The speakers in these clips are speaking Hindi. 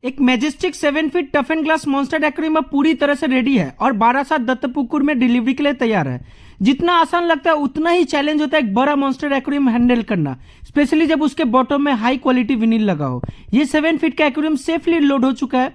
एक majestic 7 feet tough and glass monster aquarium अब पूरी तरह से रेडी है और बारासात दत्तपुकुर में डिलीवरी के लिए तैयार है। जितना आसान लगता है उतना ही चैलेंज होता है एक बड़ा मॉन्स्टर एक्वेरियम हैंडल करना, स्पेशली जब उसके बॉटम में हाई क्वालिटी विनील लगा हो। ये 7 फीट का एक्वेरियम सेफली लोड हो चुका है।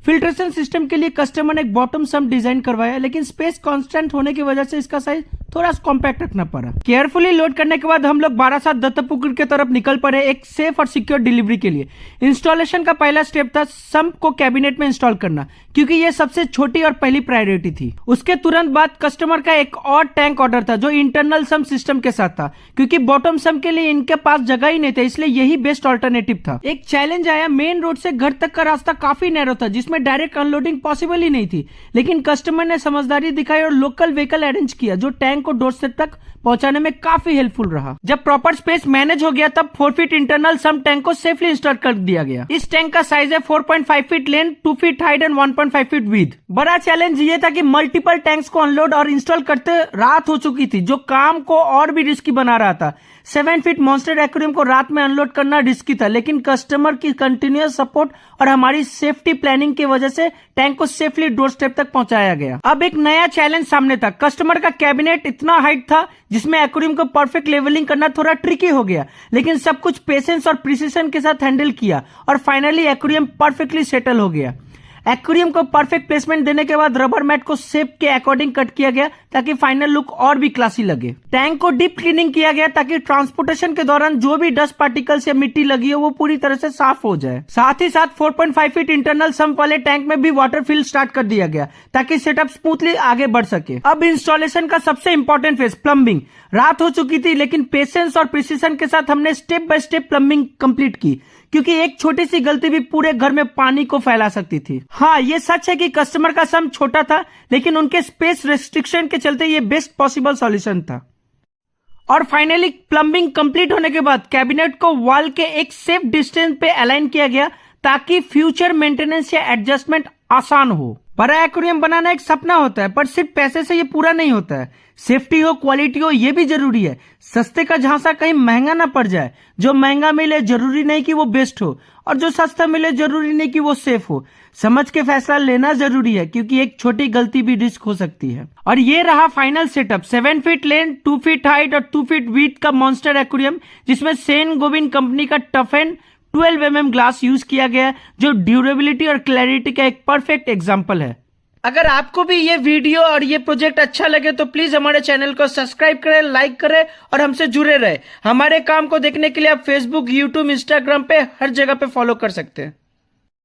फिल्ट्रेशन सिस्टम के लिए कस्टमर ने एक बॉटम सम डिजाइन करवाया, लेकिन स्पेस कांस्टेंट होने की वजह से इसका साइज थोड़ा कॉम्पैक्ट रखना पड़ा। केयरफुली लोड करने के बाद हम लोग बारासात दत्तपुकुर की तरफ निकल पड़े एक सेफ और सिक्योर डिलीवरी के लिए। इंस्टॉलेशन का पहला स्टेप था सम्प को कैबिनेट में इंस्टॉल करना, क्योंकि यह सबसे छोटी और पहली प्रायोरिटी थी। उसके तुरंत बाद कस्टमर का एक और टैंक ऑर्डर था जो इंटरनल सम्प सिस्टम के साथ था, क्योंकि बॉटम सम्प के लिए इनके पास जगह ही नहीं था, इसलिए यही बेस्ट ऑल्टरनेटिव था। एक चैलेंज आया, मेन रोड से घर तक का रास्ता काफी नैरो था जिसमें डायरेक्ट अनलोडिंग पॉसिबल ही नहीं थी, लेकिन कस्टमर ने समझदारी दिखाई और लोकल व्हीकल अरेंज किया जो टैंक को डोरस्टेप तक पहुंचाने में काफी हेल्पफुल रहा। जब प्रॉपर स्पेस मैनेज हो गया तब 4 फीट इंटरनल सम्प टैंक को सेफली इंस्टॉल कर दिया गया। इस टैंक का साइज है 4.5 feet length, 2 feet height and 1.5 feet width. बड़ा चैलेंज ये था कि मल्टीपल टैंक्स को अनलोड और इंस्टॉल करते रात हो चुकी थी, जो काम को और भी रिस्की बना रहा था। 7 फीट मॉन्स्टर एक्वेरियम को रात में अनलोड करना रिस्की था, लेकिन कस्टमर की कंटिन्यूअस सपोर्ट और हमारी सेफ्टी प्लानिंग की वजह से टैंक को सेफली डोर स्टेप तक पहुंचाया गया। अब एक नया चैलेंज सामने था। कस्टमर का कैबिनेट इतना हाइट था जिसमें एक्वेरियम को परफेक्ट लेवलिंग करना थोड़ा ट्रिकी हो गया, लेकिन सब कुछ पेशेंस और प्रिसीजन के साथ हैंडल किया और फाइनली एक्वेरियम परफेक्टली सेटल हो गया। एक्वेरियम को परफेक्ट प्लेसमेंट देने के बाद रबर मैट को शेप के अकॉर्डिंग कट किया गया ताकि फाइनल लुक और भी क्लासी लगे। टैंक को डीप क्लीनिंग किया गया ताकि ट्रांसपोर्टेशन के दौरान जो भी डस्ट पार्टिकल्स या मिट्टी लगी हो वो पूरी तरह से साफ हो जाए। साथ ही साथ 4.5 फीट इंटरनल सम्प वाले टैंक में भी वाटर फिल स्टार्ट कर दिया गया ताकि सेटअप स्मूथली आगे बढ़ सके। अब इंस्टॉलेशन का सबसे इंपॉर्टेंट फेज, प्लम्बिंग। रात हो चुकी थी, लेकिन पेशेंस और प्रिसीजन के साथ हमने step by step plumbing complete की, क्योंकि एक छोटी सी गलती भी पूरे घर में पानी को फैला सकती थी। हाँ, ये सच है कि कस्टमर का सम्प छोटा था, लेकिन उनके स्पेस रेस्ट्रिक्शन के चलते ये बेस्ट पॉसिबल सॉल्यूशन था। और फाइनली प्लम्बिंग कंप्लीट होने के बाद कैबिनेट को वॉल के एक सेफ डिस्टेंस पे अलाइन किया गया ताकि फ्यूचर मेंटेनेंस या एडजस्टमेंट आसान हो। बड़ा एक्वेरियम बनाना एक सपना होता है, पर सिर्फ पैसे से ये पूरा नहीं होता है। सेफ्टी हो, क्वालिटी हो, ये भी जरूरी है। सस्ते का झांसा कहीं महंगा ना पड़ जाए। जो महंगा मिले जरूरी नहीं कि वो बेस्ट हो, और जो सस्ता मिले जरूरी नहीं कि वो सेफ हो। समझ के फैसला लेना जरूरी है, क्योंकि एक छोटी गलती भी रिस्क हो सकती है। और ये रहा final setup, 7 feet length, 2 feet height और 2 फीट विड्थ का मॉन्स्टर एक्वेरियम, जिसमें सेन गोविंद कंपनी का tough and 12 mm glass use किया गया है, जो ड्यूरेबिलिटी और क्लैरिटी का एक परफेक्ट एग्जांपल है। अगर आपको भी ये वीडियो और ये प्रोजेक्ट अच्छा लगे तो प्लीज हमारे चैनल को सब्सक्राइब करें, लाइक करें और हमसे जुड़े रहे। हमारे काम को देखने के लिए आप फेसबुक, यूट्यूब, इंस्टाग्राम पे हर जगह पे फॉलो कर सकते हैं।